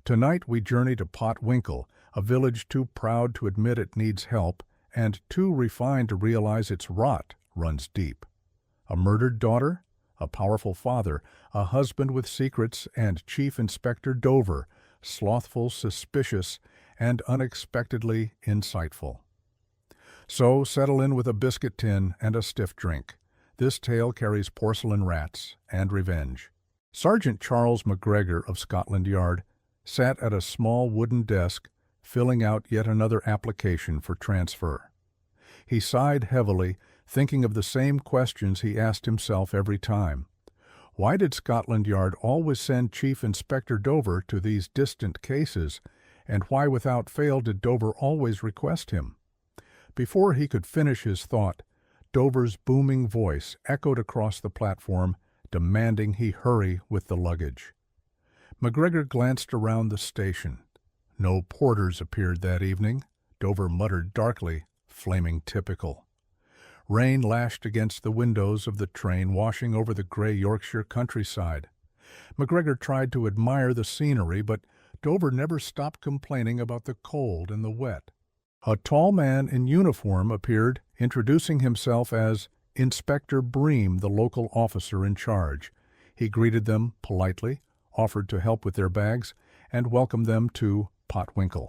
Tonight we journey to Potwinkle, a village too proud to admit it needs help and too refined to realize its rot runs deep. A murdered daughter, a powerful father, a husband with secrets, and Chief Inspector Dover, slothful, suspicious, and unexpectedly insightful. So settle in with a biscuit tin and a stiff drink. This tale carries porcelain rats and revenge. Sergeant Charles McGregor of Scotland Yard sat at a small wooden desk, filling out yet another application for transfer. He sighed heavily, thinking of the same questions he asked himself every time. Why did Scotland Yard always send Chief Inspector Dover to these distant cases, and why without fail did Dover always request him? Before he could finish his thought, Dover's booming voice echoed across the platform, demanding he hurry with the luggage. McGregor glanced around the station. No porters appeared that evening, Dover muttered darkly, flaming typical. Rain lashed against the windows of the train, washing over the gray Yorkshire countryside. McGregor tried to admire the scenery, but Dover never stopped complaining about the cold and the wet. A tall man in uniform appeared, introducing himself as Inspector Bream, the local officer in charge. He greeted them politely, offered to help with their bags, and welcomed them to Potwinkle.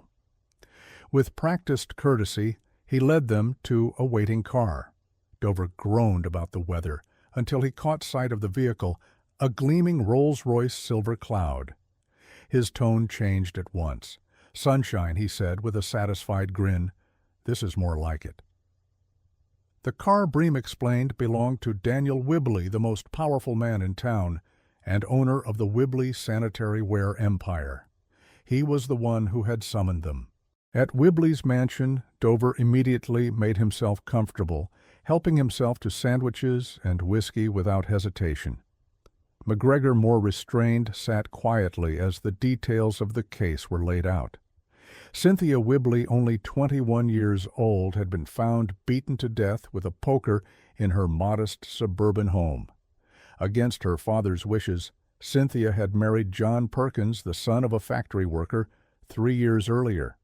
With practiced courtesy, he led them to a waiting car. Dover groaned about the weather until he caught sight of the vehicle, a gleaming Rolls-Royce silver cloud. His tone changed at once. "Sunshine," he said with a satisfied grin. "This is more like it." The car, Bream explained, belonged to Daniel Whibley, the most powerful man in town, and owner of the Whibley sanitary ware empire. He was the one who had summoned them. At Whibley's mansion, Dover immediately made himself comfortable, helping himself to sandwiches and whiskey without hesitation. McGregor, more restrained, sat quietly as the details of the case were laid out. Cynthia Whibley, only 21 years old, had been found beaten to death with a poker in her modest suburban home. Against her father's wishes, Cynthia had married John Perkins, the son of a factory worker, 3 years earlier.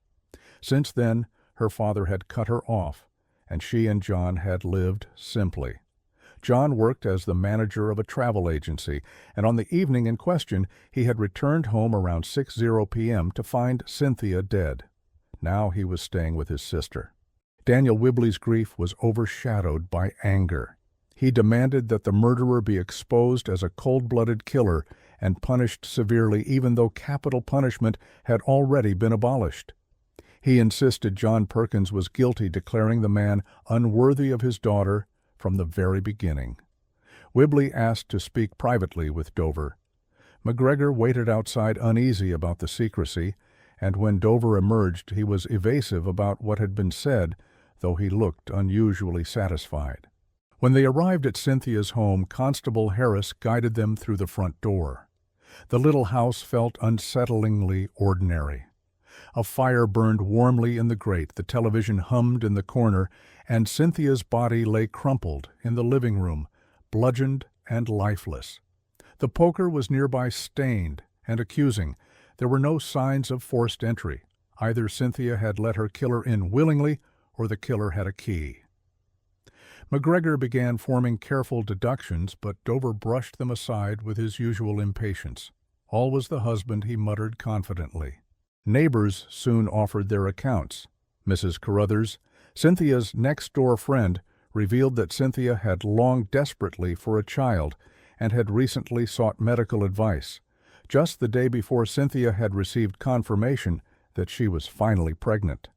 Since then, her father had cut her off, and she and John had lived simply. John worked as the manager of a travel agency, and on the evening in question, he had returned home around 6:00 p.m. to find Cynthia dead. Now he was staying with his sister. Daniel Whibley's grief was overshadowed by anger. He demanded that the murderer be exposed as a cold-blooded killer and punished severely, even though capital punishment had already been abolished. He insisted John Perkins was guilty, declaring the man unworthy of his daughter from the very beginning. Whibley asked to speak privately with Dover. McGregor waited outside, uneasy about the secrecy, and when Dover emerged he was evasive about what had been said, though he looked unusually satisfied. When they arrived at Cynthia's home, Constable Harris guided them through the front door. The little house felt unsettlingly ordinary. A fire burned warmly in the grate, the television hummed in the corner, and Cynthia's body lay crumpled in the living room, bludgeoned and lifeless. The poker was nearby, stained and accusing. There were no signs of forced entry. Either Cynthia had let her killer in willingly, or the killer had a key. McGregor began forming careful deductions, but Dover brushed them aside with his usual impatience. Always the husband, he muttered confidently. Neighbors soon offered their accounts. Mrs. Carruthers, Cynthia's next-door friend, revealed that Cynthia had longed desperately for a child and had recently sought medical advice, just the day before Cynthia had received confirmation that she was finally pregnant.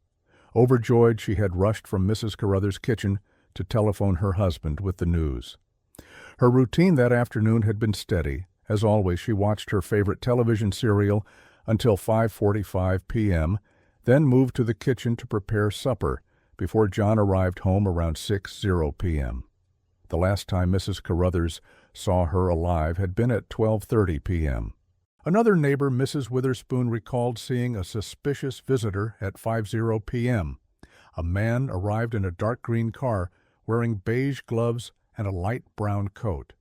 Overjoyed, she had rushed from Mrs. Carruthers' kitchen to telephone her husband with the news. Her routine that afternoon had been steady. As always, she watched her favorite television serial until 5:45 p.m., then moved to the kitchen to prepare supper before John arrived home around 6:00 p.m. The last time Mrs. Carruthers saw her alive had been at 12:30 p.m. Another neighbor, Mrs. Witherspoon, recalled seeing a suspicious visitor at 5:00 p.m. A man arrived in a dark green car wearing beige gloves and a light brown coat.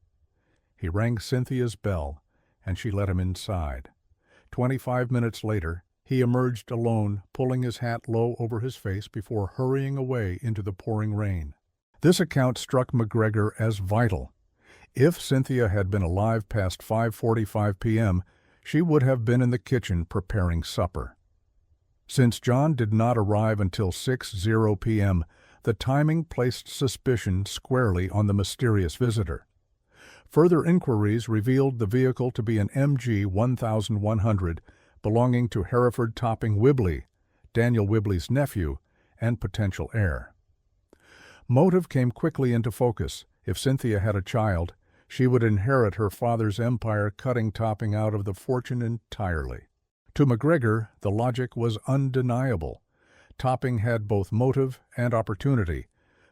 He rang Cynthia's bell, and she let him inside. 25 minutes later, he emerged alone, pulling his hat low over his face before hurrying away into the pouring rain. This account struck McGregor as vital. If Cynthia had been alive past 5:45 p.m., she would have been in the kitchen preparing supper. Since John did not arrive until 6:00 p.m., the timing placed suspicion squarely on the mysterious visitor. Further inquiries revealed the vehicle to be an MG 1100 belonging to Hereford Topping Whibley, Daniel Whibley's nephew and potential heir. Motive came quickly into focus. If Cynthia had a child, she would inherit her father's empire, cutting Topping out of the fortune entirely. To McGregor, the logic was undeniable. Topping had both motive and opportunity,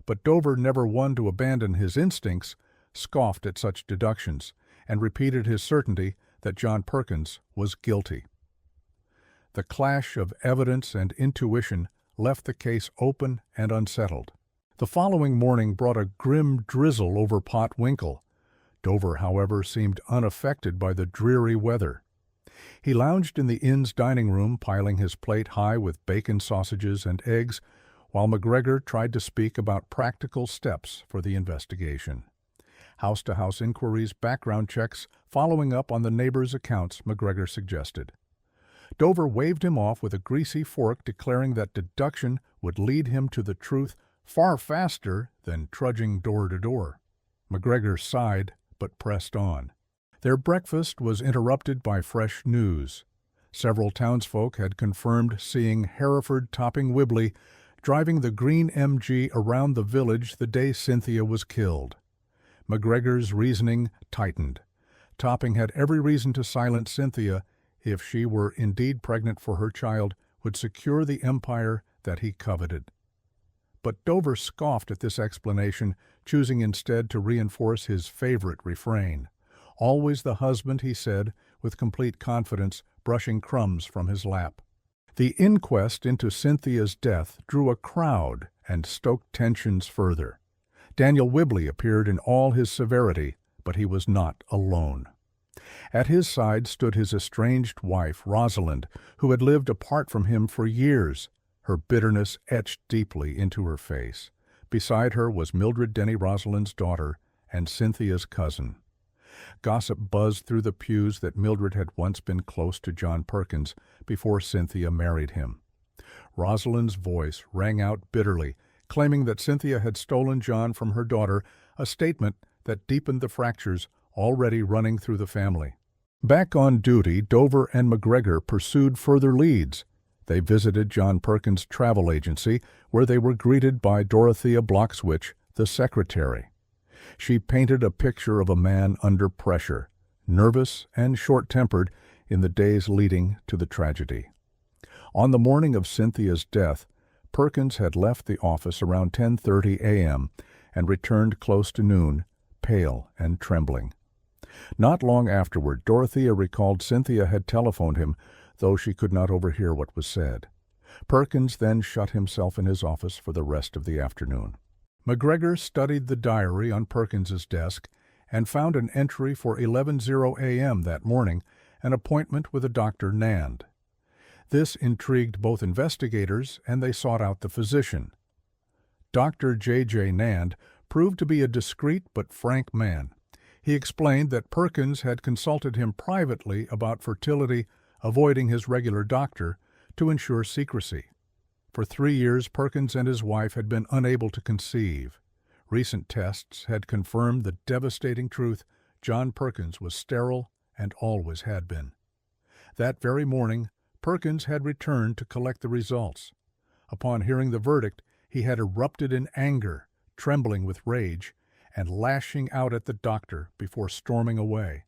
but Dover, never one to abandon his instincts, scoffed at such deductions and repeated his certainty that John Perkins was guilty. The clash of evidence and intuition left the case open and unsettled. The following morning brought a grim drizzle over Potwinkle. Dover, however, seemed unaffected by the dreary weather. He lounged in the inn's dining room, piling his plate high with bacon, sausages, and eggs, while McGregor tried to speak about practical steps for the investigation. House-to-house inquiries, background checks, following up on the neighbors' accounts, McGregor suggested. Dover waved him off with a greasy fork, declaring that deduction would lead him to the truth far faster than trudging door to door. McGregor sighed, but pressed on. Their breakfast was interrupted by fresh news. Several townsfolk had confirmed seeing Hereford Topping Whibley driving the green MG around the village the day Cynthia was killed. McGregor's reasoning tightened. Topping had every reason to silence Cynthia. If she were indeed pregnant for her child, would secure the empire that he coveted. But Dover scoffed at this explanation, choosing instead to reinforce his favorite refrain. Always the husband, he said, with complete confidence, brushing crumbs from his lap. The inquest into Cynthia's death drew a crowd and stoked tensions further. Daniel Whibley appeared in all his severity, but he was not alone. At his side stood his estranged wife, Rosalind, who had lived apart from him for years, her bitterness etched deeply into her face. Beside her was Mildred Denny, Rosalind's daughter, and Cynthia's cousin. Gossip buzzed through the pews that Mildred had once been close to John Perkins before Cynthia married him. Rosalind's voice rang out bitterly, claiming that Cynthia had stolen John from her daughter, a statement that deepened the fractures already running through the family. Back on duty, Dover and McGregor pursued further leads. They visited John Perkins' travel agency, where they were greeted by Dorothea Bloxwich, the secretary. She painted a picture of a man under pressure, nervous and short-tempered in the days leading to the tragedy. On the morning of Cynthia's death, Perkins had left the office around 10:30 a.m. and returned close to noon, pale and trembling. Not long afterward, Dorothea recalled Cynthia had telephoned him, though she could not overhear what was said. Perkins then shut himself in his office for the rest of the afternoon. McGregor studied the diary on Perkins's desk and found an entry for 11:00 a.m. that morning, an appointment with a Dr. Nand. This intrigued both investigators, and they sought out the physician. Dr. J.J. Nand proved to be a discreet but frank man. He explained that Perkins had consulted him privately about fertility, avoiding his regular doctor, to ensure secrecy. For 3 years, Perkins and his wife had been unable to conceive. Recent tests had confirmed the devastating truth: John Perkins was sterile and always had been. That very morning, Perkins had returned to collect the results. Upon hearing the verdict, he had erupted in anger, trembling with rage, and lashing out at the doctor before storming away.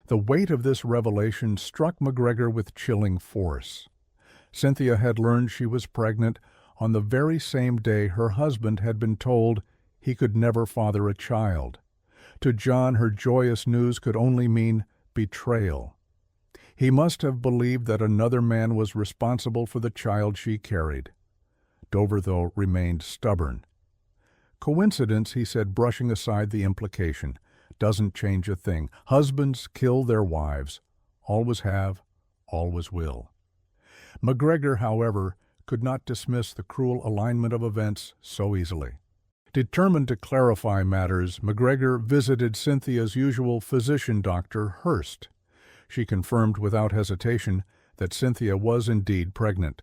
The weight of this revelation struck McGregor with chilling force. Cynthia had learned she was pregnant on the very same day her husband had been told he could never father a child. To John, her joyous news could only mean betrayal. He must have believed that another man was responsible for the child she carried. Dover, though, remained stubborn. "Coincidence," he said, brushing aside the implication, "doesn't change a thing. Husbands kill their wives. Always have, all was well. McGregor, however, could not dismiss the cruel alignment of events so easily. Determined to clarify matters, McGregor visited Cynthia's usual physician doctor, Hurst. She confirmed without hesitation that Cynthia was indeed pregnant.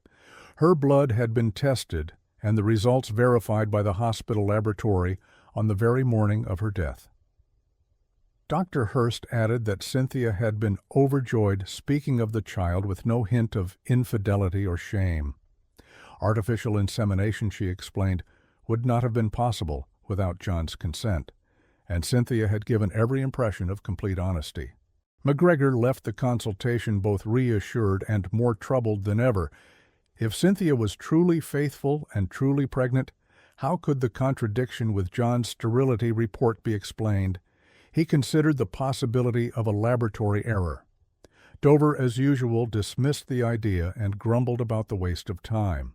Her blood had been tested, and the results verified by the hospital laboratory on the very morning of her death. Dr. Hurst added that Cynthia had been overjoyed, speaking of the child with no hint of infidelity or shame. Artificial insemination, she explained, would not have been possible without John's consent, and Cynthia had given every impression of complete honesty. McGregor left the consultation both reassured and more troubled than ever. If Cynthia was truly faithful and truly pregnant, how could the contradiction with John's sterility report be explained? He considered the possibility of a laboratory error. Dover, as usual, dismissed the idea and grumbled about the waste of time.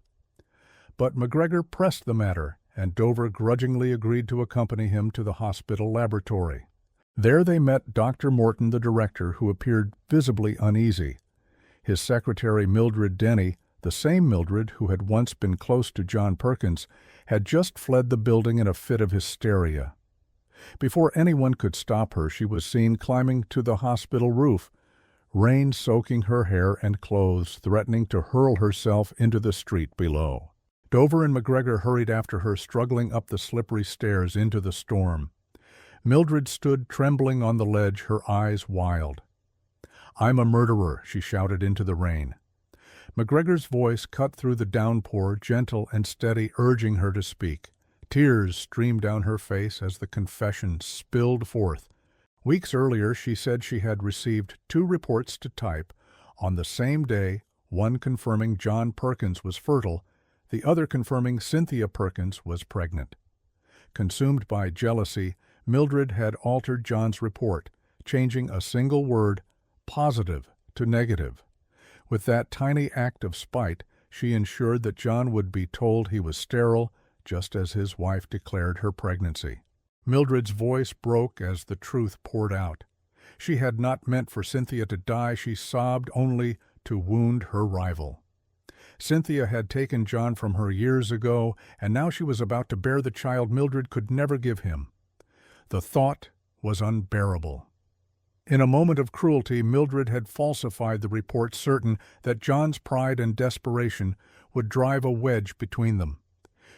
But McGregor pressed the matter, and Dover grudgingly agreed to accompany him to the hospital laboratory. There they met Dr. Morton, the director, who appeared visibly uneasy. His secretary, Mildred Denny, the same Mildred who had once been close to John Perkins, had just fled the building in a fit of hysteria. Before anyone could stop her, she was seen climbing to the hospital roof, rain soaking her hair and clothes, threatening to hurl herself into the street below. Dover and McGregor hurried after her, struggling up the slippery stairs into the storm. Mildred stood trembling on the ledge, her eyes wild. "I'm a murderer," she shouted into the rain. McGregor's voice cut through the downpour, gentle and steady, urging her to speak. Tears streamed down her face as the confession spilled forth. Weeks earlier, she said she had received 2 reports to type. On the same day, one confirming John Perkins was fertile, the other confirming Cynthia Perkins was pregnant. Consumed by jealousy, Mildred had altered John's report, changing a single word, positive, to negative. With that tiny act of spite, she ensured that John would be told he was sterile, just as his wife declared her pregnancy. Mildred's voice broke as the truth poured out. She had not meant for Cynthia to die, she sobbed, only to wound her rival. Cynthia had taken John from her years ago, and now she was about to bear the child Mildred could never give him. The thought was unbearable. In a moment of cruelty, Mildred had falsified the report, certain that John's pride and desperation would drive a wedge between them.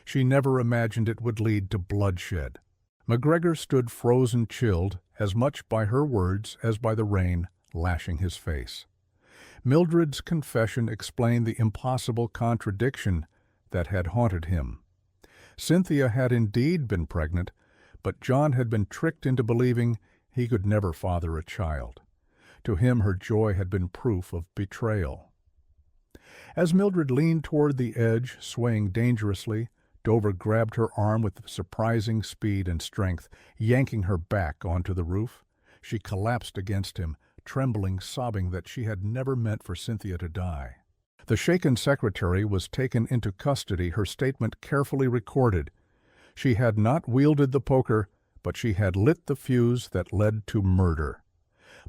She never imagined it would lead to bloodshed. McGregor stood frozen, chilled, as much by her words as by the rain lashing his face. Mildred's confession explained the impossible contradiction that had haunted him. Cynthia had indeed been pregnant, but John had been tricked into believing he could never father a child. To him, her joy had been proof of betrayal. As Mildred leaned toward the edge, swaying dangerously, Dover grabbed her arm with surprising speed and strength, yanking her back onto the roof. She collapsed against him, trembling, sobbing that she had never meant for Cynthia to die. The shaken secretary was taken into custody, her statement carefully recorded. She had not wielded the poker, but she had lit the fuse that led to murder.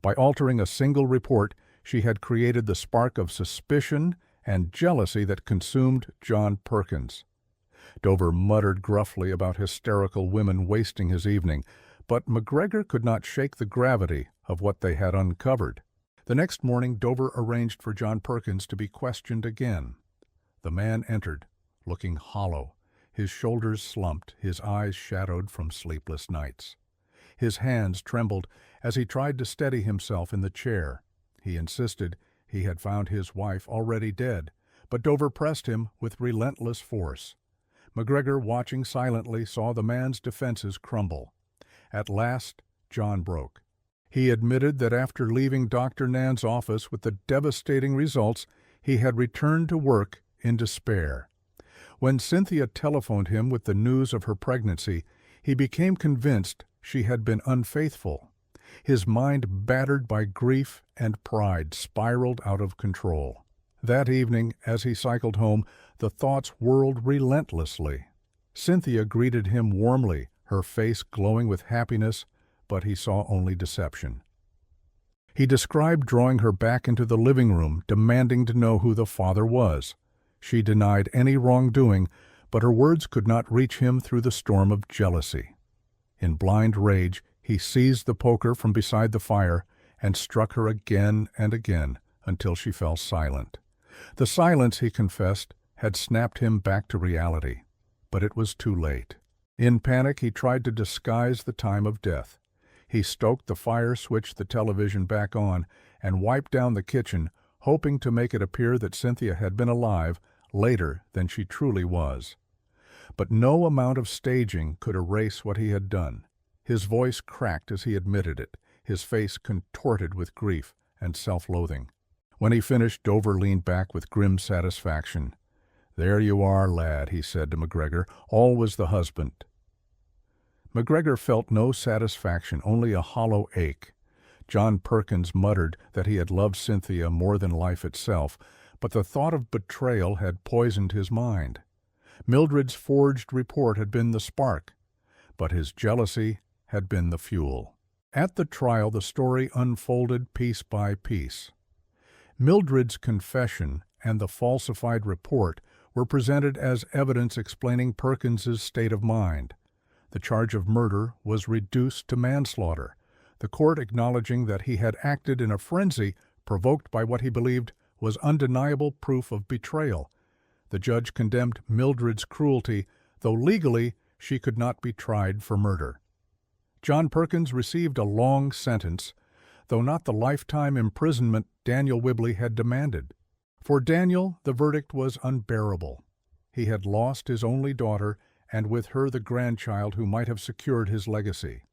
By altering a single report, she had created the spark of suspicion and jealousy that consumed John Perkins. Dover muttered gruffly about hysterical women wasting his evening, but McGregor could not shake the gravity of what they had uncovered. The next morning, Dover arranged for John Perkins to be questioned again. The man entered, looking hollow, his shoulders slumped, his eyes shadowed from sleepless nights. His hands trembled as he tried to steady himself in the chair. He insisted he had found his wife already dead, but Dover pressed him with relentless force. McGregor, watching silently, saw the man's defenses crumble. At last, John broke. He admitted that after leaving Dr. Nan's office with the devastating results, he had returned to work in despair. When Cynthia telephoned him with the news of her pregnancy, he became convinced she had been unfaithful. His mind, battered by grief and pride, spiraled out of control. That evening, as he cycled home, the thoughts whirled relentlessly. Cynthia greeted him warmly, her face glowing with happiness, but he saw only deception. He described drawing her back into the living room, demanding to know who the father was. She denied any wrongdoing, but her words could not reach him through the storm of jealousy. In blind rage, he seized the poker from beside the fire and struck her again and again until she fell silent. The silence, he confessed, had snapped him back to reality, but it was too late. In panic, he tried to disguise the time of death. He stoked the fire, switched the television back on, and wiped down the kitchen, hoping to make it appear that Cynthia had been alive later than she truly was. But no amount of staging could erase what he had done. His voice cracked as he admitted it, his face contorted with grief and self-loathing. When he finished, Dover leaned back with grim satisfaction. "There you are, lad," he said to McGregor, "always the husband." McGregor felt no satisfaction, only a hollow ache. John Perkins muttered that he had loved Cynthia more than life itself, but the thought of betrayal had poisoned his mind. Mildred's forged report had been the spark, but his jealousy had been the fuel. At the trial, the story unfolded piece by piece. Mildred's confession and the falsified report were presented as evidence explaining Perkins's state of mind. The charge of murder was reduced to manslaughter, the court acknowledging that he had acted in a frenzy provoked by what he believed was undeniable proof of betrayal. The judge condemned Mildred's cruelty, though legally she could not be tried for murder. John Perkins received a long sentence, though not the lifetime imprisonment Daniel Whibley had demanded. For Daniel, the verdict was unbearable. He had lost his only daughter, and with her the grandchild who might have secured his legacy.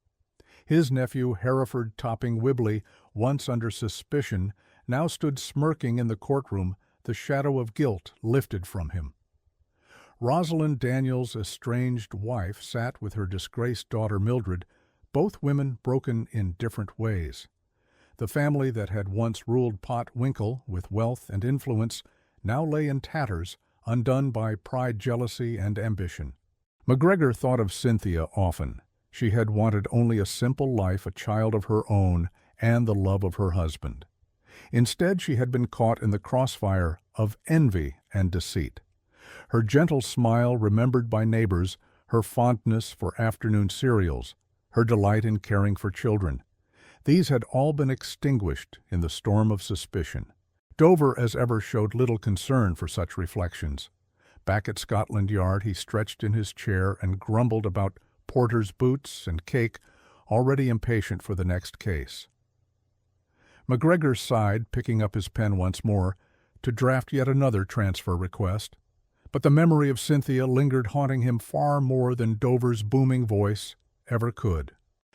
His nephew, Hereford Topping Whibley, once under suspicion, now stood smirking in the courtroom, the shadow of guilt lifted from him. Rosalind Daniel's estranged wife sat with her disgraced daughter Mildred, both women broken in different ways. The family that had once ruled Potwinkle with wealth and influence now lay in tatters, undone by pride, jealousy, and ambition. McGregor thought of Cynthia often. She had wanted only a simple life, a child of her own, and the love of her husband. Instead, she had been caught in the crossfire of envy and deceit. Her gentle smile remembered by neighbors, her fondness for afternoon cereals, her delight in caring for children. These had all been extinguished in the storm of suspicion. Dover, as ever, showed little concern for such reflections. Back at Scotland Yard, he stretched in his chair and grumbled about porter's boots and cake, already impatient for the next case. McGregor sighed, picking up his pen once more, to draft yet another transfer request. But the memory of Cynthia lingered, haunting him far more than Dover's booming voice ever could.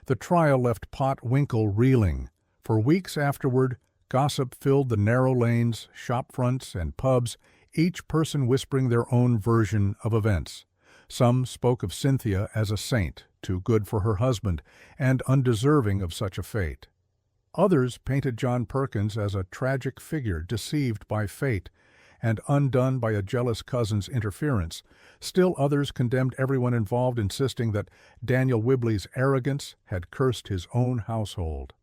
The trial left Potwinkle reeling. For weeks afterward, gossip filled the narrow lanes, shop fronts, and pubs, each person whispering their own version of events. Some spoke of Cynthia as a saint, too good for her husband, and undeserving of such a fate. Others painted John Perkins as a tragic figure deceived by fate and undone by a jealous cousin's interference. Still others condemned everyone involved, insisting that Daniel Whibley's arrogance had cursed his own household.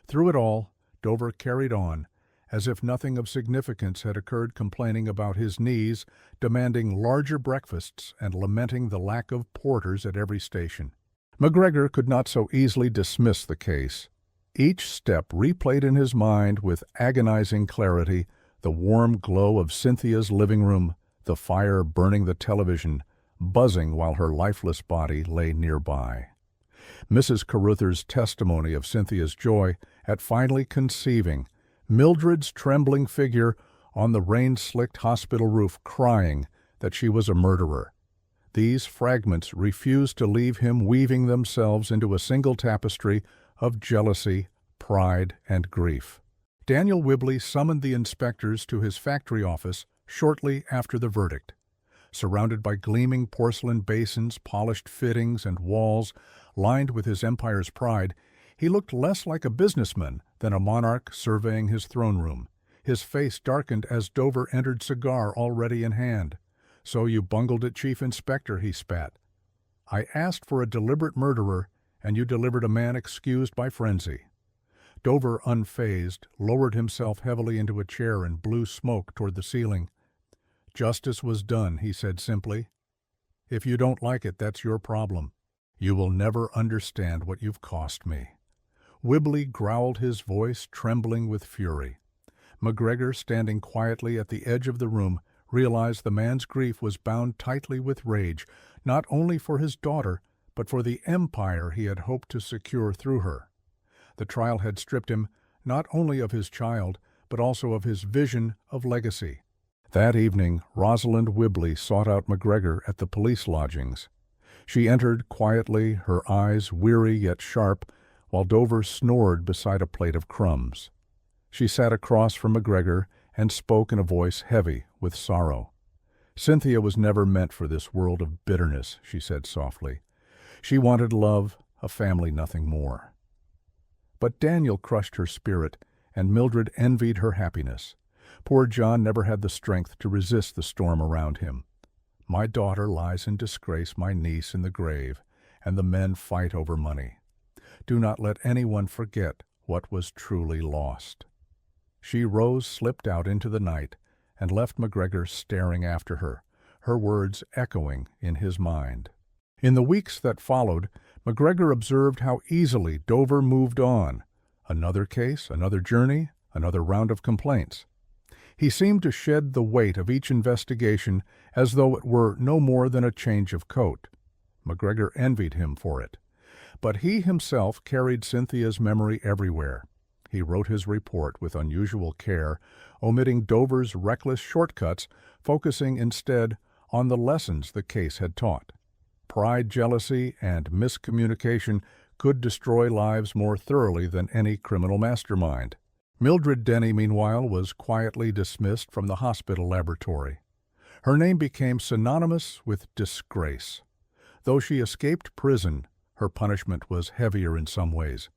Through it all, Dover carried on, as if nothing of significance had occurred, complaining about his knees, demanding larger breakfasts, and lamenting the lack of porters at every station. McGregor could not so easily dismiss the case. Each step replayed in his mind with agonizing clarity the warm glow of Cynthia's living room, the fire burning the television, buzzing while her lifeless body lay nearby. Mrs. Carruthers' testimony of Cynthia's joy at finally conceiving, Mildred's trembling figure on the rain-slicked hospital roof crying that she was a murderer. These fragments refused to leave him, weaving themselves into a single tapestry of jealousy, pride, and grief. Daniel Whibley summoned the inspectors to his factory office shortly after the verdict. Surrounded by gleaming porcelain basins, polished fittings, and walls lined with his empire's pride, he looked less like a businessman than a monarch surveying his throne room. His face darkened as Dover entered, cigar already in hand. "So you bungled it, Chief Inspector," he spat. "I asked for a deliberate murderer, and you delivered a man excused by frenzy." Dover, unfazed, lowered himself heavily into a chair and blew smoke toward the ceiling. "Justice was done," he said simply. "If you don't like it, that's your problem. You will never understand what you've cost me." Whibley growled, his voice trembling with fury. McGregor, standing quietly at the edge of the room, realized the man's grief was bound tightly with rage, not only for his daughter, but for the empire he had hoped to secure through her. The trial had stripped him not only of his child, but also of his vision of legacy. That evening, Rosalind Whibley sought out McGregor at the police lodgings. She entered quietly, her eyes weary yet sharp, while Dover snored beside a plate of crumbs. She sat across from McGregor and spoke in a voice heavy with sorrow. "Cynthia was never meant for this world of bitterness," she said softly. "She wanted love, a family, nothing more." But Daniel crushed her spirit, and Mildred envied her happiness. Poor John never had the strength to resist the storm around him. "My daughter lies in disgrace, my niece in the grave, and the men fight over money. Do not let anyone forget what was truly lost." She rose, slipped out into the night, and left McGregor staring after her, her words echoing in his mind. In the weeks that followed, McGregor observed how easily Dover moved on. Another case, another journey, another round of complaints. He seemed to shed the weight of each investigation as though it were no more than a change of coat. McGregor envied him for it. But he himself carried Cynthia's memory everywhere. He wrote his report with unusual care, omitting Dover's reckless shortcuts, focusing instead on the lessons the case had taught. Pride, jealousy, and miscommunication could destroy lives more thoroughly than any criminal mastermind. Mildred Denny, meanwhile, was quietly dismissed from the hospital laboratory. Her name became synonymous with disgrace. Though she escaped prison, her punishment was heavier in some ways.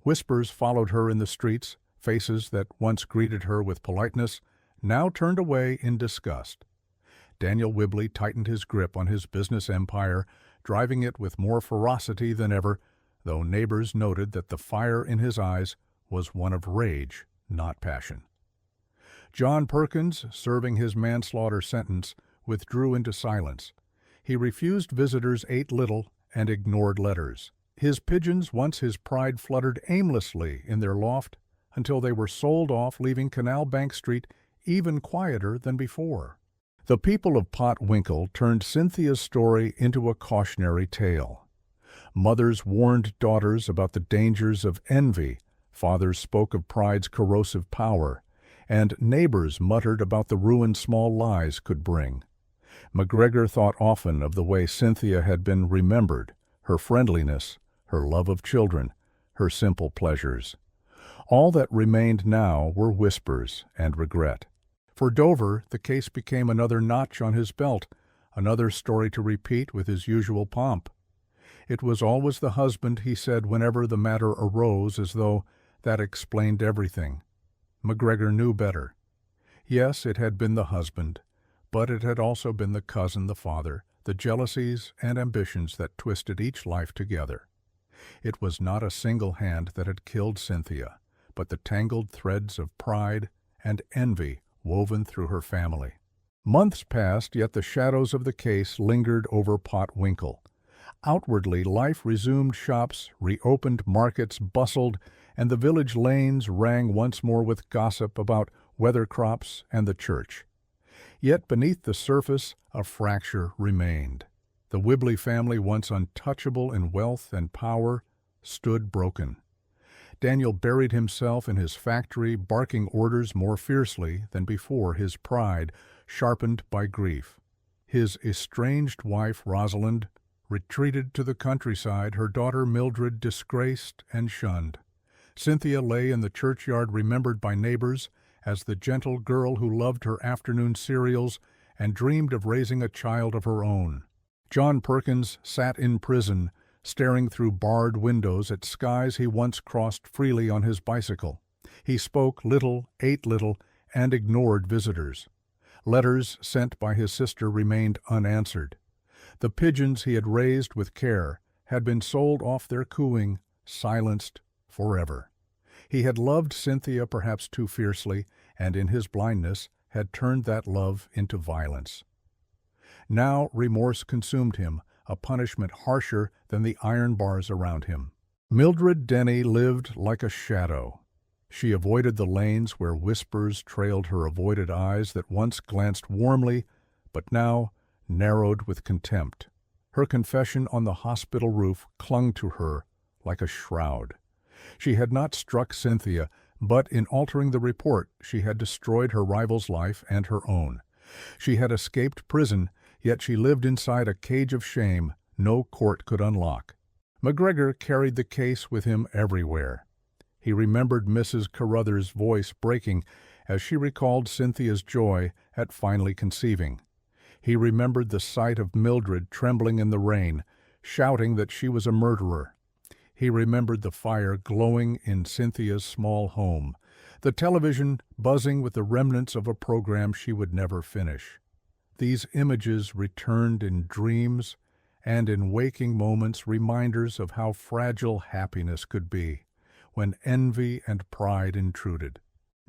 Whispers followed her in the streets, faces that once greeted her with politeness now turned away in disgust. Daniel Whibley tightened his grip on his business empire, driving it with more ferocity than ever, though neighbors noted that the fire in his eyes was one of rage, not passion. John Perkins, serving his manslaughter sentence, withdrew into silence. He refused visitors, ate little, and ignored letters. His pigeons, once his pride, fluttered aimlessly in their loft until they were sold off, leaving Canal Bank Street even quieter than before. The people of Potwinkle turned Cynthia's story into a cautionary tale. Mothers warned daughters about the dangers of envy, fathers spoke of pride's corrosive power, and neighbors muttered about the ruin small lies could bring. McGregor thought often of the way Cynthia had been remembered, her friendliness, her love of children, her simple pleasures. All that remained now were whispers and regret. For Dover, the case became another notch on his belt, another story to repeat with his usual pomp. It was always the husband, he said whenever the matter arose, as though that explained everything. McGregor knew better. Yes, it had been the husband, but it had also been the cousin, the father, the jealousies and ambitions that twisted each life together. It was not a single hand that had killed Cynthia, but the tangled threads of pride and envy woven through her family. Months passed, yet the shadows of the case lingered over Potwinkle. Outwardly, life resumed, shops reopened, markets bustled, and the village lanes rang once more with gossip about weather crops and the church. Yet beneath the surface, a fracture remained. The Whibley family, once untouchable in wealth and power, stood broken. Daniel buried himself in his factory, barking orders more fiercely than before, his pride sharpened by grief. His estranged wife, Rosalind, retreated to the countryside, her daughter Mildred disgraced and shunned. Cynthia lay in the churchyard, remembered by neighbors as the gentle girl who loved her afternoon cereals and dreamed of raising a child of her own. John Perkins sat in prison, staring through barred windows at skies he once crossed freely on his bicycle. He spoke little, ate little, and ignored visitors. Letters sent by his sister remained unanswered. The pigeons he had raised with care had been sold off their cooing, silenced forever. He had loved Cynthia perhaps too fiercely, and in his blindness had turned that love into violence. Now remorse consumed him, a punishment harsher than the iron bars around him. Mildred Denny lived like a shadow. She avoided the lanes where whispers trailed her avoided eyes that once glanced warmly, but now narrowed with contempt. Her confession on the hospital roof clung to her like a shroud. She had not struck Cynthia, but in altering the report she had destroyed her rival's life and her own. She had escaped prison, yet she lived inside a cage of shame no court could unlock. McGregor carried the case with him everywhere. He remembered Mrs. Carruthers' voice breaking as she recalled Cynthia's joy at finally conceiving. He remembered the sight of Mildred trembling in the rain, shouting that she was a murderer. He remembered the fire glowing in Cynthia's small home, the television buzzing with the remnants of a program she would never finish. These images returned in dreams and in waking moments, reminders of how fragile happiness could be when envy and pride intruded.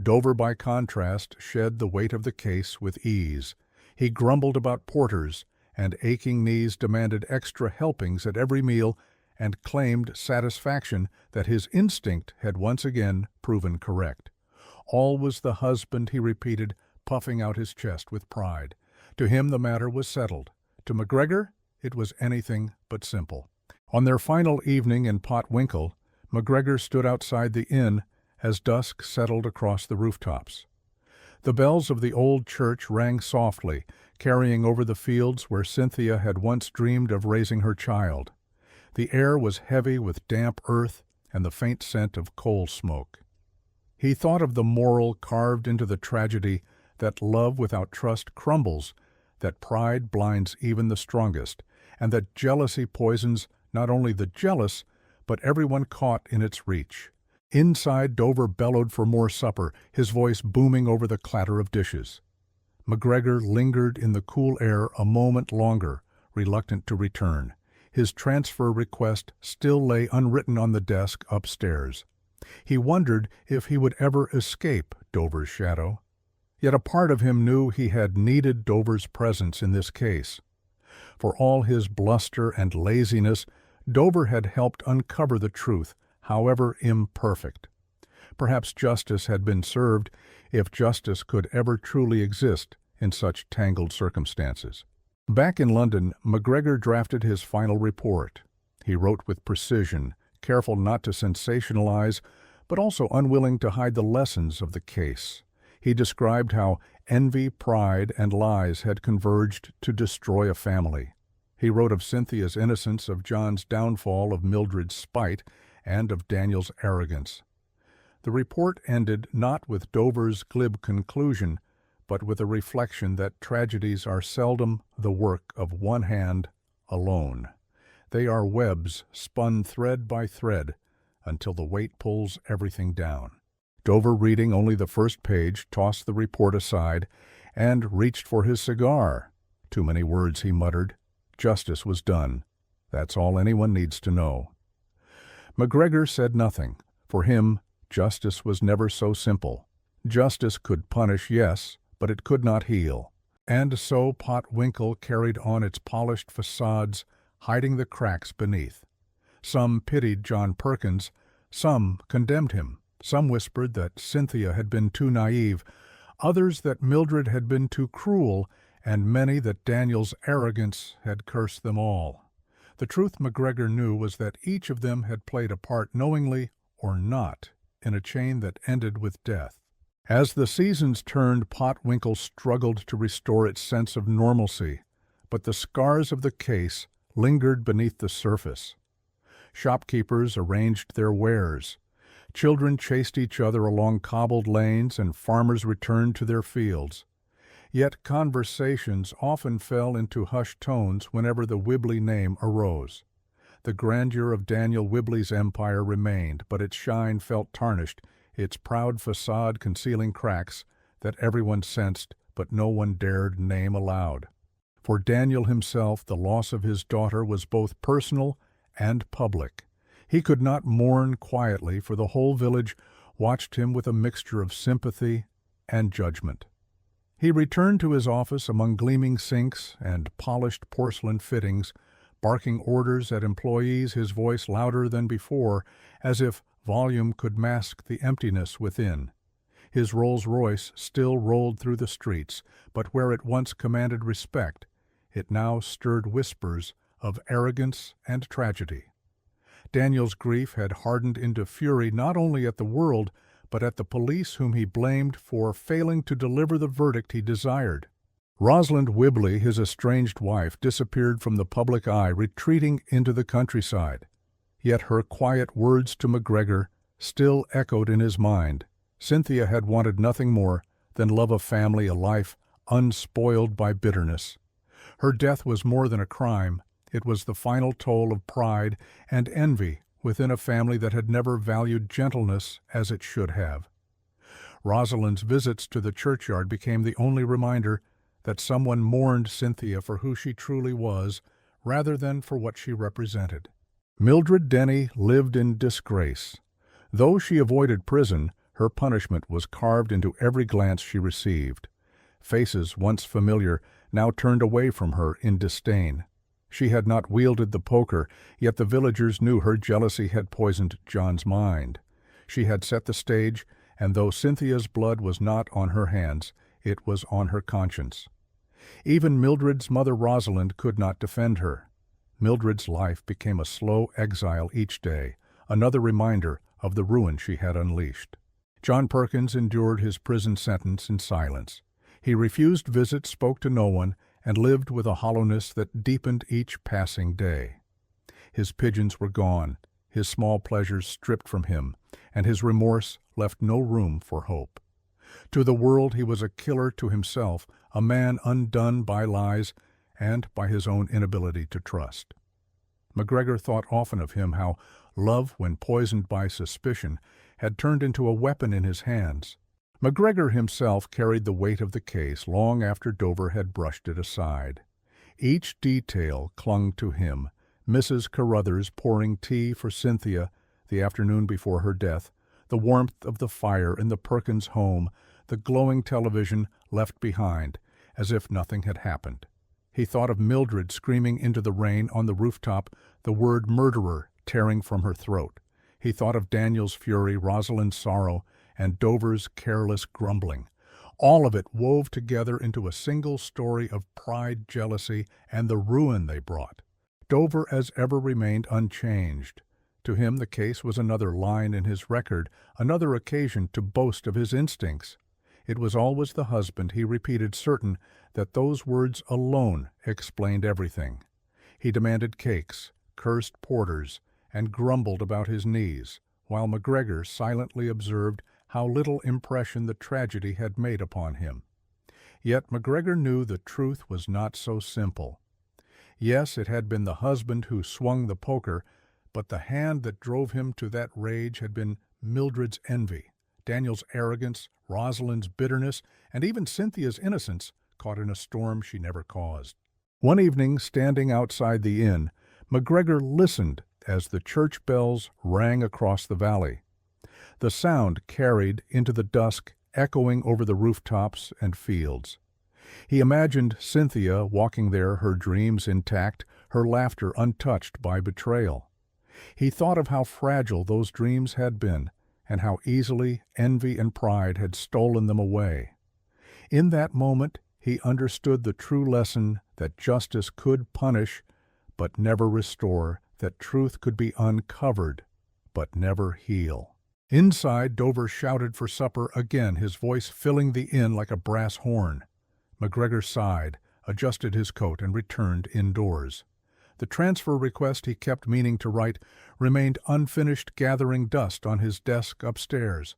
Dover, by contrast, shed the weight of the case with ease. He grumbled about porters, and aching knees demanded extra helpings at every meal, and claimed satisfaction that his instinct had once again proven correct. All was the husband, he repeated, puffing out his chest with pride. To him the matter was settled. To McGregor it was anything but simple. On their final evening in Potwinkle, McGregor stood outside the inn as dusk settled across the rooftops. The bells of the old church rang softly, carrying over the fields where Cynthia had once dreamed of raising her child. The air was heavy with damp earth and the faint scent of coal smoke. He thought of the moral carved into the tragedy that love without trust crumbles, that pride blinds even the strongest, and that jealousy poisons not only the jealous, but everyone caught in its reach. Inside, Dover bellowed for more supper, his voice booming over the clatter of dishes. McGregor lingered in the cool air a moment longer, reluctant to return. His transfer request still lay unwritten on the desk upstairs. He wondered if he would ever escape Dover's shadow. Yet a part of him knew he had needed Dover's presence in this case. For all his bluster and laziness, Dover had helped uncover the truth, however imperfect. Perhaps justice had been served, if justice could ever truly exist in such tangled circumstances. Back in London, McGregor drafted his final report. He wrote with precision, careful not to sensationalize, but also unwilling to hide the lessons of the case. He described how envy, pride, and lies had converged to destroy a family. He wrote of Cynthia's innocence, of John's downfall, of Mildred's spite, and of Daniel's arrogance. The report ended not with Dover's glib conclusion, but with a reflection that tragedies are seldom the work of one hand alone. They are webs spun thread by thread until the weight pulls everything down. Dover, reading only the first page, tossed the report aside and reached for his cigar. Too many words, he muttered. Justice was done. That's all anyone needs to know. McGregor said nothing. For him, justice was never so simple. Justice could punish, yes, but it could not heal. And so Potwinkle carried on its polished facades, hiding the cracks beneath. Some pitied John Perkins, some condemned him. Some whispered that Cynthia had been too naive, others that Mildred had been too cruel, and many that Daniel's arrogance had cursed them all. The truth McGregor knew was that each of them had played a part, knowingly or not, in a chain that ended with death. As the seasons turned, Potwinkle struggled to restore its sense of normalcy, but the scars of the case lingered beneath the surface. Shopkeepers arranged their wares. Children chased each other along cobbled lanes, and farmers returned to their fields. Yet conversations often fell into hushed tones whenever the Whibley name arose. The grandeur of Daniel Whibley's empire remained, but its shine felt tarnished, its proud facade concealing cracks that everyone sensed but no one dared name aloud. For Daniel himself, the loss of his daughter was both personal and public. He could not mourn quietly, for the whole village watched him with a mixture of sympathy and judgment. He returned to his office among gleaming sinks and polished porcelain fittings, barking orders at employees, his voice louder than before, as if volume could mask the emptiness within. His Rolls-Royce still rolled through the streets, but where it once commanded respect, it now stirred whispers of arrogance and tragedy. Daniel's grief had hardened into fury not only at the world, but at the police whom he blamed for failing to deliver the verdict he desired. Rosalind Whibley, his estranged wife, disappeared from the public eye, retreating into the countryside. Yet her quiet words to McGregor still echoed in his mind. Cynthia had wanted nothing more than love of family, a life unspoiled by bitterness. Her death was more than a crime. It was the final toll of pride and envy within a family that had never valued gentleness as it should have. Rosalind's visits to the churchyard became the only reminder that someone mourned Cynthia for who she truly was, rather than for what she represented. Mildred Denny lived in disgrace. Though she avoided prison, her punishment was carved into every glance she received. Faces once familiar now turned away from her in disdain. She had not wielded the poker, yet the villagers knew her jealousy had poisoned John's mind. She had set the stage, and though Cynthia's blood was not on her hands, it was on her conscience. Even Mildred's mother Rosalind could not defend her. Mildred's life became a slow exile each day, another reminder of the ruin she had unleashed. John Perkins endured his prison sentence in silence. He refused visits, spoke to no one, and lived with a hollowness that deepened each passing day. His pigeons were gone, his small pleasures stripped from him, and his remorse left no room for hope. To the world he was a killer, to himself a man undone by lies and by his own inability to trust. McGregor thought often of him, how love, when poisoned by suspicion, had turned into a weapon in his hands. McGregor himself carried the weight of the case long after Dover had brushed it aside. Each detail clung to him: Mrs. Carruthers pouring tea for Cynthia the afternoon before her death, the warmth of the fire in the Perkins home, the glowing television left behind, as if nothing had happened. He thought of Mildred screaming into the rain on the rooftop, the word murderer tearing from her throat. He thought of Daniel's fury, Rosalind's sorrow, and Dover's careless grumbling. All of it wove together into a single story of pride, jealousy, and the ruin they brought. Dover as ever remained unchanged. To him the case was another line in his record, another occasion to boast of his instincts. It was always the husband, he repeated, certain that those words alone explained everything. He demanded cakes, cursed porters, and grumbled about his knees, while McGregor silently observed how little impression the tragedy had made upon him. Yet McGregor knew the truth was not so simple. Yes, it had been the husband who swung the poker, but the hand that drove him to that rage had been Mildred's envy, Daniel's arrogance, Rosalind's bitterness, and even Cynthia's innocence, caught in a storm she never caused. One evening, standing outside the inn, McGregor listened as the church bells rang across the valley. The sound carried into the dusk, echoing over the rooftops and fields. He imagined Cynthia walking there, her dreams intact, her laughter untouched by betrayal. He thought of how fragile those dreams had been, and how easily envy and pride had stolen them away. In that moment he understood the true lesson that justice could punish, but never restore, that truth could be uncovered, but never heal. Inside, Dover shouted for supper again, his voice filling the inn like a brass horn. McGregor sighed, adjusted his coat, and returned indoors. The transfer request he kept meaning to write remained unfinished, gathering dust on his desk upstairs.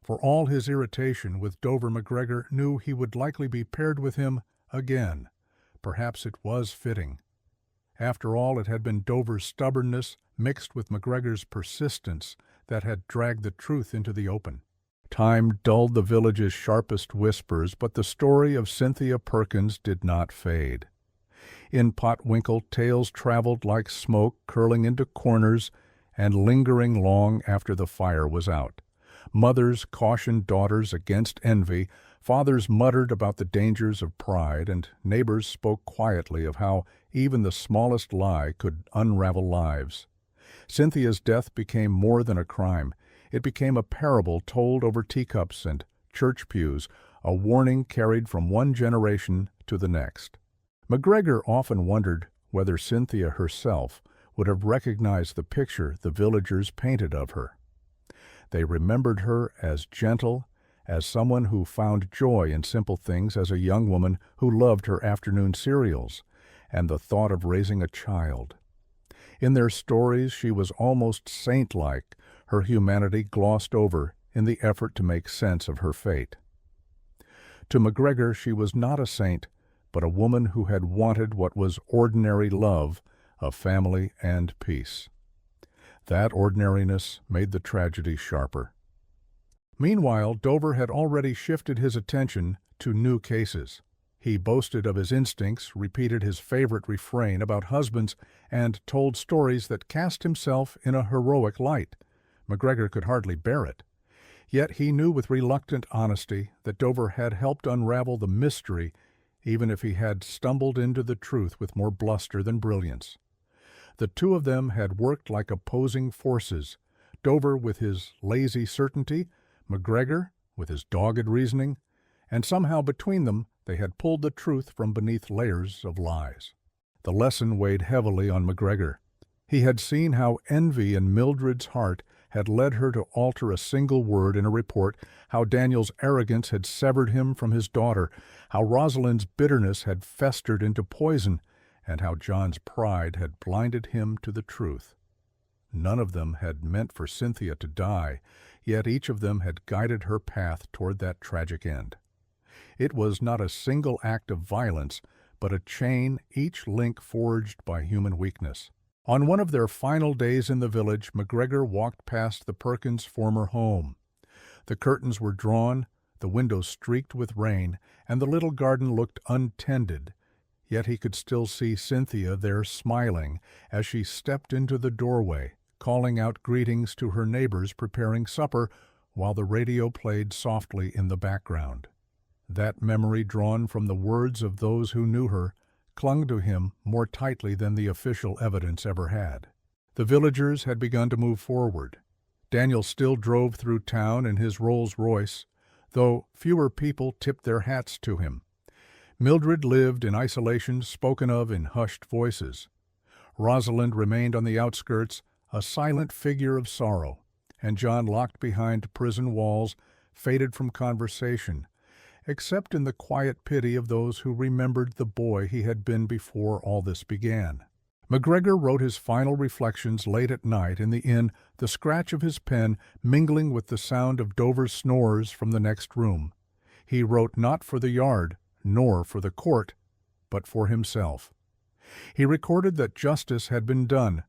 For all his irritation with Dover, McGregor knew he would likely be paired with him again. Perhaps it was fitting. After all, it had been Dover's stubbornness mixed with McGregor's persistence that had dragged the truth into the open. Time dulled the village's sharpest whispers, but the story of Cynthia Perkins did not fade. In Potwinkle, tales traveled like smoke, curling into corners and lingering long after the fire was out. Mothers cautioned daughters against envy, fathers muttered about the dangers of pride, and neighbors spoke quietly of how even the smallest lie could unravel lives. Cynthia's death became more than a crime. It became a parable told over teacups and church pews, a warning carried from one generation to the next. McGregor often wondered whether Cynthia herself would have recognized the picture the villagers painted of her. They remembered her as gentle, as someone who found joy in simple things, as a young woman who loved her afternoon cereals and the thought of raising a child. In their stories she was almost saint-like, her humanity glossed over in the effort to make sense of her fate. To McGregor she was not a saint, but a woman who had wanted what was ordinary love, of family and peace. That ordinariness made the tragedy sharper. Meanwhile, Dover had already shifted his attention to new cases. He boasted of his instincts, repeated his favorite refrain about husbands, and told stories that cast himself in a heroic light. McGregor could hardly bear it. Yet he knew with reluctant honesty that Dover had helped unravel the mystery, even if he had stumbled into the truth with more bluster than brilliance. The two of them had worked like opposing forces, Dover with his lazy certainty, McGregor with his dogged reasoning, and somehow between them they had pulled the truth from beneath layers of lies. The lesson weighed heavily on McGregor. He had seen how envy in Mildred's heart had led her to alter a single word in a report, how Daniel's arrogance had severed him from his daughter, how Rosalind's bitterness had festered into poison, and how John's pride had blinded him to the truth. None of them had meant for Cynthia to die, yet each of them had guided her path toward that tragic end. It was not a single act of violence, but a chain, each link forged by human weakness. On one of their final days in the village, McGregor walked past the Perkins' former home. The curtains were drawn, the windows streaked with rain, and the little garden looked untended, yet he could still see Cynthia there smiling as she stepped into the doorway, calling out greetings to her neighbors preparing supper while the radio played softly in the background. That memory drawn from the words of those who knew her clung to him more tightly than the official evidence ever had. The villagers had begun to move forward. Daniel still drove through town in his Rolls-Royce, though fewer people tipped their hats to him. Mildred lived in isolation, spoken of in hushed voices. Rosalind remained on the outskirts, a silent figure of sorrow, and John, locked behind prison walls, faded from conversation, except in the quiet pity of those who remembered the boy he had been before all this began. McGregor wrote his final reflections late at night in the inn, the scratch of his pen mingling with the sound of Dover's snores from the next room. He wrote not for the yard, nor for the court, but for himself. He recorded that justice had been done,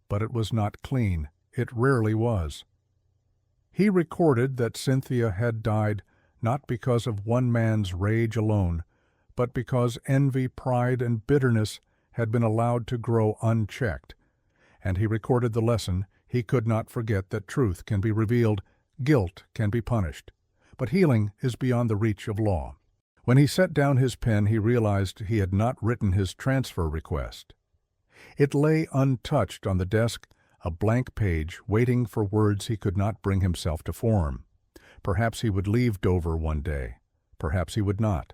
but it was not clean. It rarely was. He recorded that Cynthia had died not because of one man's rage alone, but because envy, pride, and bitterness had been allowed to grow unchecked. And he recorded the lesson: he could not forget that truth can be revealed, guilt can be punished, but healing is beyond the reach of law. When he set down his pen, he realized he had not written his transfer request. It lay untouched on the desk, a blank page, waiting for words he could not bring himself to form. Perhaps he would leave Dover one day. Perhaps he would not.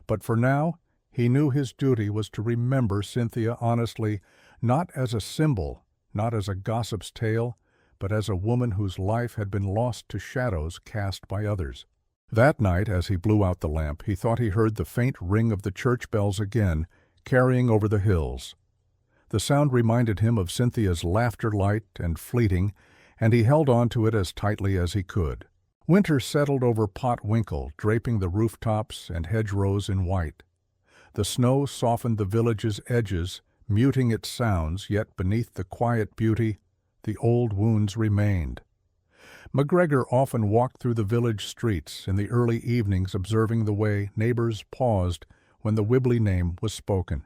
But for now, he knew his duty was to remember Cynthia honestly, not as a symbol, not as a gossip's tale, but as a woman whose life had been lost to shadows cast by others. That night, as he blew out the lamp, he thought he heard the faint ring of the church bells again, carrying over the hills. The sound reminded him of Cynthia's laughter, light and fleeting, and he held on to it as tightly as he could. Winter settled over Potwinkle, draping the rooftops and hedgerows in white. The snow softened the village's edges, muting its sounds, yet beneath the quiet beauty, the old wounds remained. McGregor often walked through the village streets in the early evenings, observing the way neighbors paused when the Wibley name was spoken.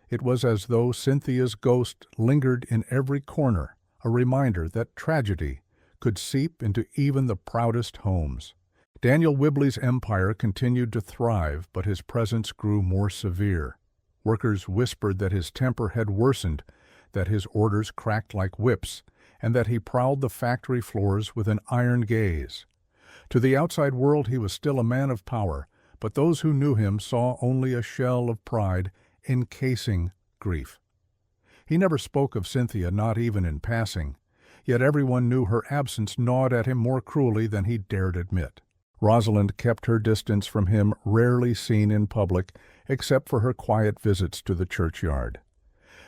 It was as though Cynthia's ghost lingered in every corner, a reminder that tragedy could seep into even the proudest homes. Daniel Whibley's empire continued to thrive, but his presence grew more severe. Workers whispered that his temper had worsened, that his orders cracked like whips, and that he prowled the factory floors with an iron gaze. To the outside world he was still a man of power, but those who knew him saw only a shell of pride encasing grief. He never spoke of Cynthia, not even in passing, yet everyone knew her absence gnawed at him more cruelly than he dared admit. Rosalind kept her distance from him, rarely seen in public, except for her quiet visits to the churchyard.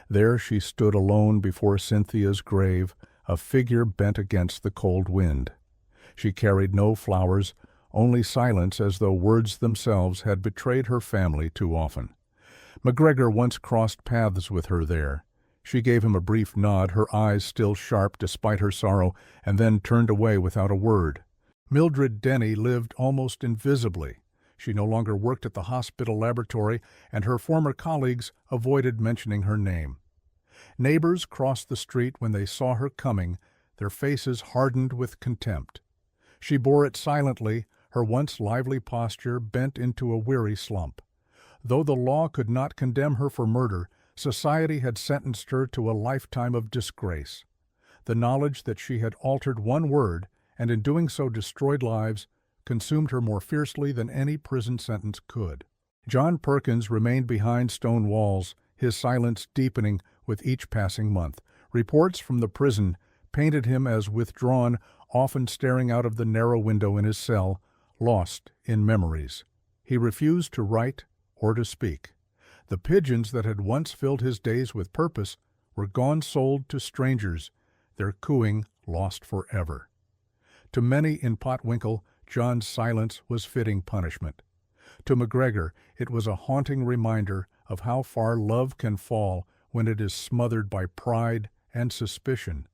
There she stood alone before Cynthia's grave, a figure bent against the cold wind. She carried no flowers, only silence, as though words themselves had betrayed her family too often. McGregor once crossed paths with her there. She gave him a brief nod, her eyes still sharp despite her sorrow, and then turned away without a word. Mildred Denny lived almost invisibly. She no longer worked at the hospital laboratory, and her former colleagues avoided mentioning her name. Neighbors crossed the street when they saw her coming, their faces hardened with contempt. She bore it silently, her once lively posture bent into a weary slump. Though the law could not condemn her for murder, society had sentenced her to a lifetime of disgrace. The knowledge that she had altered one word, and in doing so destroyed lives, consumed her more fiercely than any prison sentence could. John Perkins remained behind stone walls, his silence deepening with each passing month. Reports from the prison painted him as withdrawn, often staring out of the narrow window in his cell, lost in memories. He refused to write or to speak. The pigeons that had once filled his days with purpose were gone sold to strangers, their cooing lost forever. To many in Potwinkle, John's silence was fitting punishment. To McGregor, it was a haunting reminder of how far love can fall when it is smothered by pride and suspicion.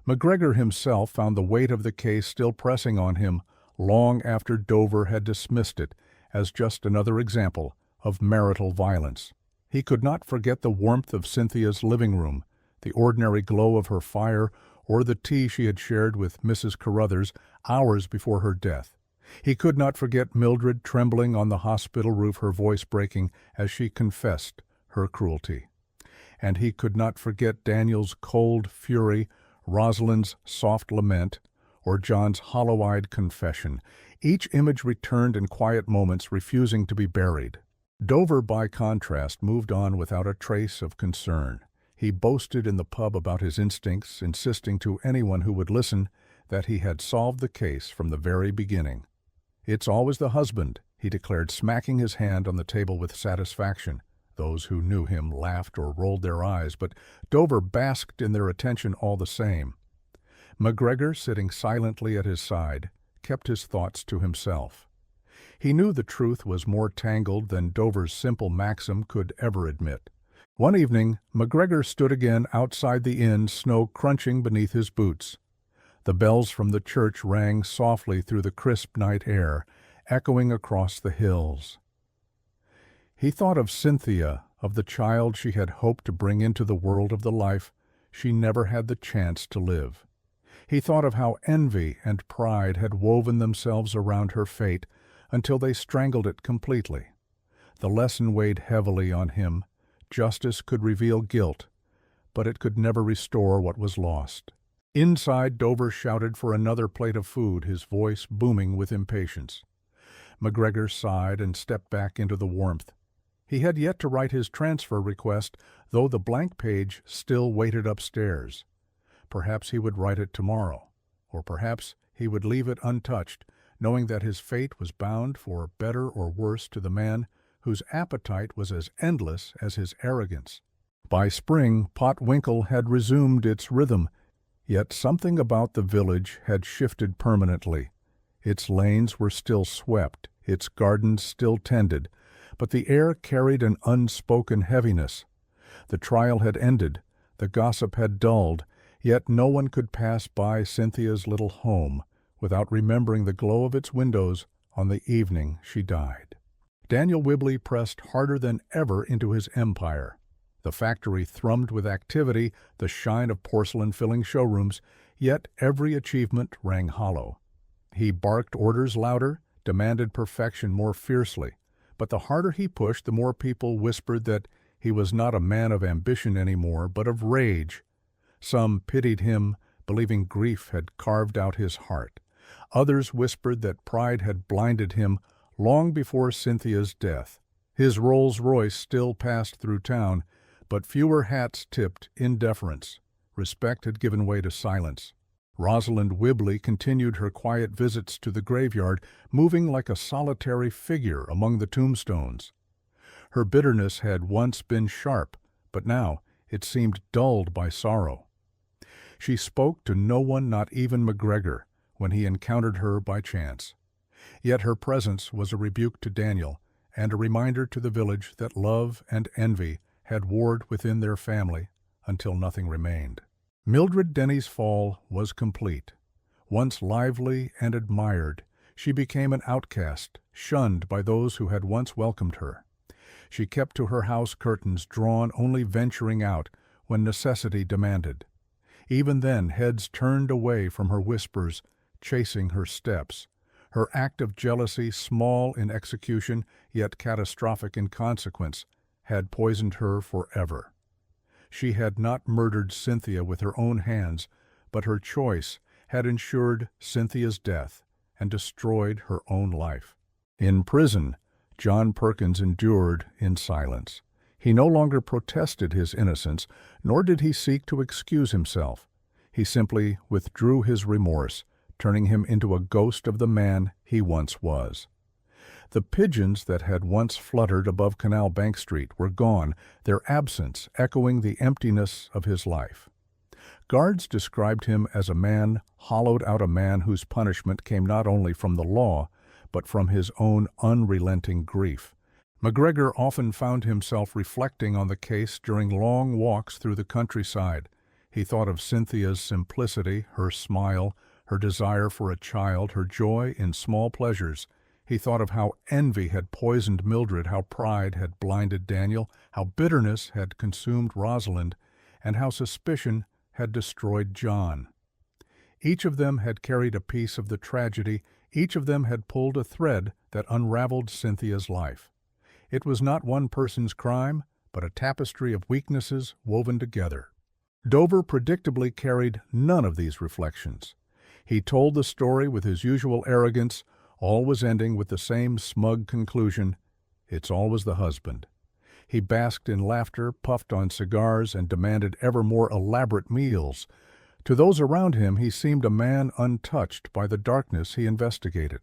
McGregor himself found the weight of the case still pressing on him long after Dover had dismissed it as just another example of marital violence. He could not forget the warmth of Cynthia's living room, the ordinary glow of her fire, or the tea she had shared with Mrs. Carruthers hours before her death. He could not forget Mildred trembling on the hospital roof, her voice breaking as she confessed her cruelty. And he could not forget Daniel's cold fury, Rosalind's soft lament, or John's hollow-eyed confession. Each image returned in quiet moments, refusing to be buried. Dover, by contrast, moved on without a trace of concern. He boasted in the pub about his instincts, insisting to anyone who would listen that he had solved the case from the very beginning. "It's always the husband," he declared, smacking his hand on the table with satisfaction. Those who knew him laughed or rolled their eyes, but Dover basked in their attention all the same. McGregor, sitting silently at his side, kept his thoughts to himself. He knew the truth was more tangled than Dover's simple maxim could ever admit. One evening, McGregor stood again outside the inn, snow crunching beneath his boots. The bells from the church rang softly through the crisp night air, echoing across the hills. He thought of Cynthia, of the child she had hoped to bring into the world of the life she never had the chance to live. He thought of how envy and pride had woven themselves around her fate until they strangled it completely. The lesson weighed heavily on him. Justice could reveal guilt, but it could never restore what was lost. Inside, Dover shouted for another plate of food, his voice booming with impatience. McGregor sighed and stepped back into the warmth. He had yet to write his transfer request, though the blank page still waited upstairs. Perhaps he would write it tomorrow, or perhaps he would leave it untouched, knowing that his fate was bound for better or worse to the man whose appetite was as endless as his arrogance. By spring, Potwinkle had resumed its rhythm, yet something about the village had shifted permanently. Its lanes were still swept, its gardens still tended, but the air carried an unspoken heaviness. The trial had ended, the gossip had dulled, yet no one could pass by Cynthia's little home without remembering the glow of its windows on the evening she died. Daniel Whibley pressed harder than ever into his empire. The factory thrummed with activity, the shine of porcelain filling showrooms, Yet every achievement rang hollow. He barked orders louder, demanded perfection more fiercely, but the harder he pushed, the more people whispered that he was not a man of ambition anymore, but of rage. Some pitied him, believing grief had carved out his heart. Others whispered that pride had blinded him long before Cynthia's death. His Rolls-Royce still passed through town, but fewer hats tipped in deference. Respect had given way to silence. Rosalind Whibley continued her quiet visits to the graveyard, moving like a solitary figure among the tombstones. Her bitterness had once been sharp, but now it seemed dulled by sorrow. She spoke to no one, not even McGregor, when he encountered her by chance. Yet her presence was a rebuke to Daniel, and a reminder to the village that love and envy had warred within their family until nothing remained. Mildred Denny's fall was complete. Once lively and admired, she became an outcast, shunned by those who had once welcomed her. She kept to her house curtains drawn, only venturing out when necessity demanded. Even then, heads turned away from her whispers, chasing her steps. Her act of jealousy, small in execution, yet catastrophic in consequence, had poisoned her forever. She had not murdered Cynthia with her own hands, but her choice had ensured Cynthia's death and destroyed her own life. In prison, John Perkins endured in silence. He no longer protested his innocence, nor did he seek to excuse himself. He simply withdrew his remorse, turning him into a ghost of the man he once was. The pigeons that had once fluttered above Canal Bank Street were gone, their absence echoing the emptiness of his life. Guards described him as a man hollowed out, a man whose punishment came not only from the law, but from his own unrelenting grief. McGregor often found himself reflecting on the case during long walks through the countryside. He thought of Cynthia's simplicity, her smile, her desire for a child, her joy in small pleasures. He thought of how envy had poisoned Mildred, how pride had blinded Daniel, how bitterness had consumed Rosalind, and how suspicion had destroyed John. Each of them had carried a piece of the tragedy. Each of them had pulled a thread that unraveled Cynthia's life. It was not one person's crime, but a tapestry of weaknesses woven together. Dover predictably carried none of these reflections. He told the story with his usual arrogance, always ending with the same smug conclusion: it's always the husband. He basked in laughter, puffed on cigars, and demanded ever more elaborate meals. To those around him he seemed a man untouched by the darkness he investigated.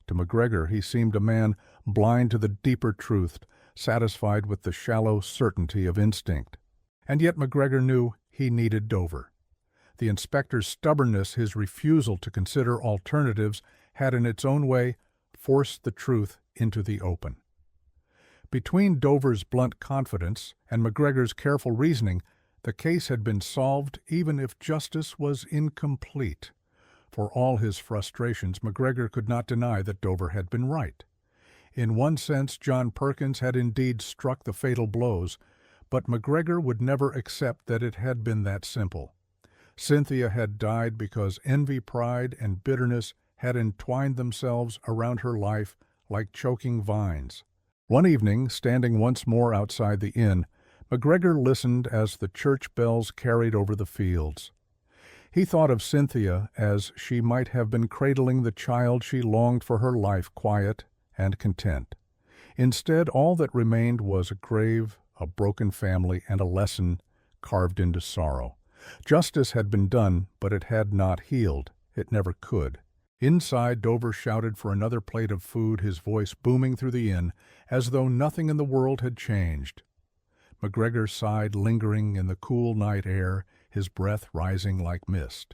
To McGregor he seemed a man blind to the deeper truth, satisfied with the shallow certainty of instinct. And yet McGregor knew he needed Dover. The inspector's stubbornness, his refusal to consider alternatives, had in its own way forced the truth into the open. Between Dover's blunt confidence and McGregor's careful reasoning, the case had been solved even if justice was incomplete. For all his frustrations, McGregor could not deny that Dover had been right. In one sense, John Perkins had indeed struck the fatal blows, but McGregor would never accept that it had been that simple. Cynthia had died because envy, pride, and bitterness had entwined themselves around her life like choking vines. One evening, standing once more outside the inn, McGregor listened as the church bells carried over the fields. He thought of Cynthia as she might have been cradling the child she longed for her life, quiet and content. Instead, all that remained was a grave, a broken family, and a lesson carved into sorrow. Justice had been done, but it had not healed. It never could. Inside, Dover shouted for another plate of food, his voice booming through the inn, as though nothing in the world had changed. McGregor sighed, lingering in the cool night air, his breath rising like mist.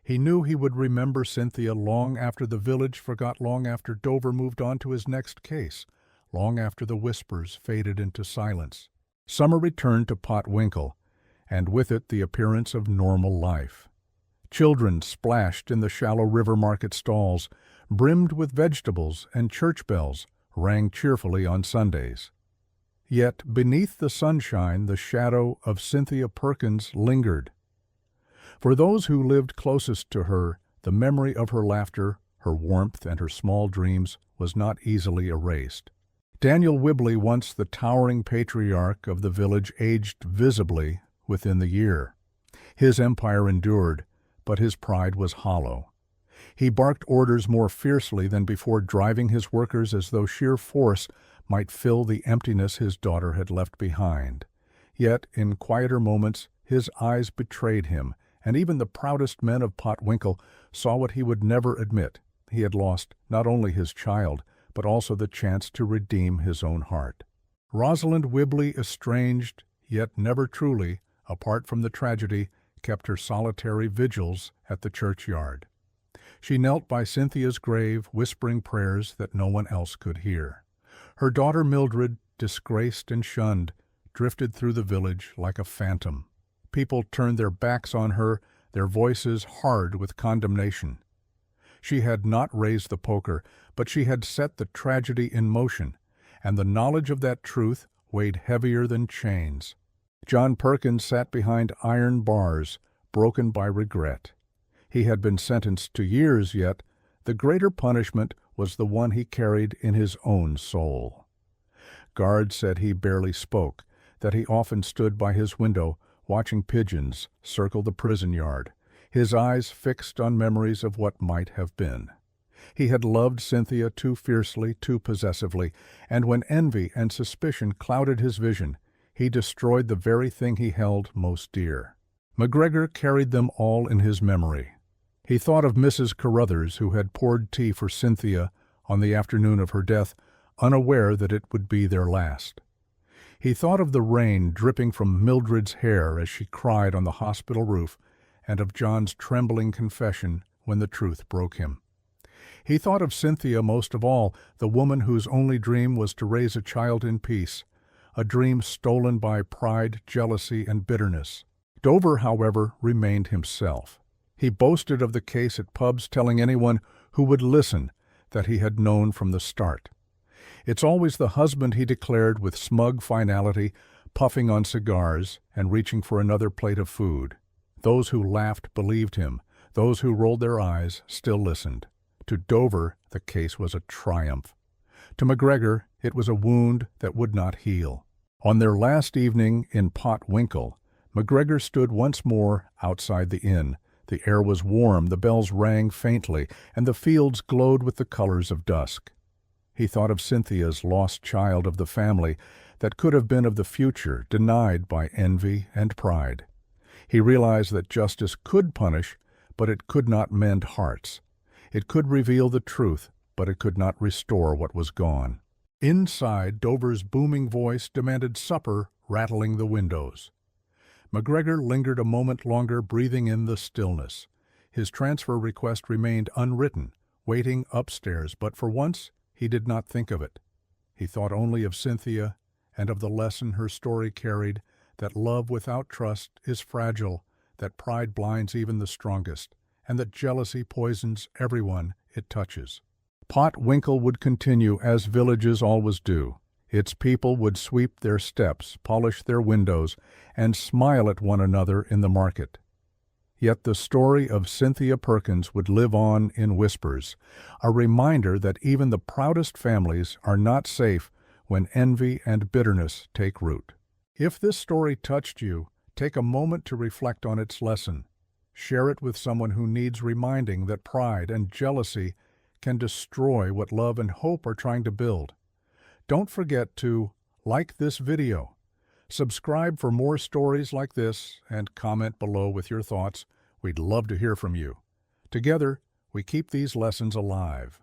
He knew he would remember Cynthia long after the village forgot, long after Dover moved on to his next case, long after the whispers faded into silence. Summer returned to Potwinkle, and with it the appearance of normal life. Children splashed in the shallow river market stalls, brimmed with vegetables, and church bells rang cheerfully on Sundays. Yet beneath the sunshine the shadow of Cynthia Perkins lingered. For those who lived closest to her, the memory of her laughter, her warmth, and her small dreams was not easily erased. Daniel Whibley, once the towering patriarch of the village, aged visibly within the year. His empire endured, but his pride was hollow. He barked orders more fiercely than before, driving his workers as though sheer force might fill the emptiness his daughter had left behind. Yet, in quieter moments, his eyes betrayed him, and even the proudest men of Potwinkle saw what he would never admit. He had lost not only his child, but also the chance to redeem his own heart. Rosalind Whibley, estranged, yet never truly, apart from the tragedy, kept her solitary vigils at the churchyard. She knelt by Cynthia's grave, whispering prayers that no one else could hear. Her daughter Mildred, disgraced and shunned, drifted through the village like a phantom. People turned their backs on her, their voices hard with condemnation. She had not raised the poker, but she had set the tragedy in motion, and the knowledge of that truth weighed heavier than chains. John Perkins sat behind iron bars, broken by regret. He had been sentenced to years, yet the greater punishment was the one he carried in his own soul. Guards said he barely spoke, that he often stood by his window, watching pigeons circle the prison yard, his eyes fixed on memories of what might have been. He had loved Cynthia too fiercely, too possessively, and when envy and suspicion clouded his vision, he destroyed the very thing he held most dear. McGregor carried them all in his memory. He thought of Mrs. Carruthers, who had poured tea for Cynthia on the afternoon of her death, unaware that it would be their last. He thought of the rain dripping from Mildred's hair as she cried on the hospital roof, and of John's trembling confession when the truth broke him. He thought of Cynthia most of all, the woman whose only dream was to raise a child in peace, a dream stolen by pride, jealousy, and bitterness. Dover, however, remained himself. He boasted of the case at pubs, telling anyone who would listen that he had known from the start. It's always the husband, he declared with smug finality, puffing on cigars and reaching for another plate of food. Those who laughed believed him. Those who rolled their eyes still listened. To Dover, the case was a triumph. To McGregor, it was a wound that would not heal. On their last evening in Potwinkle, McGregor stood once more outside the inn. The air was warm, the bells rang faintly, and the fields glowed with the colors of dusk. He thought of Cynthia's lost child of the family that could have been of the future, denied by envy and pride. He realized that justice could punish, but it could not mend hearts. It could reveal the truth, but it could not restore what was gone. Inside, Dover's booming voice demanded supper, rattling the windows. McGregor lingered a moment longer, breathing in the stillness. His transfer request remained unwritten, waiting upstairs, but for once he did not think of it. He thought only of Cynthia and of the lesson her story carried, that love without trust is fragile, that pride blinds even the strongest, and that jealousy poisons everyone it touches. Potwinkle would continue as villages always do. Its people would sweep their steps, polish their windows, and smile at one another in the market. Yet the story of Cynthia Perkins would live on in whispers, a reminder that even the proudest families are not safe when envy and bitterness take root. If this story touched you, take a moment to reflect on its lesson. Share it with someone who needs reminding that pride and jealousy can destroy what love and hope are trying to build. Don't forget to like this video, subscribe for more stories like this, and comment below with your thoughts. We'd love to hear from you. Together, we keep these lessons alive.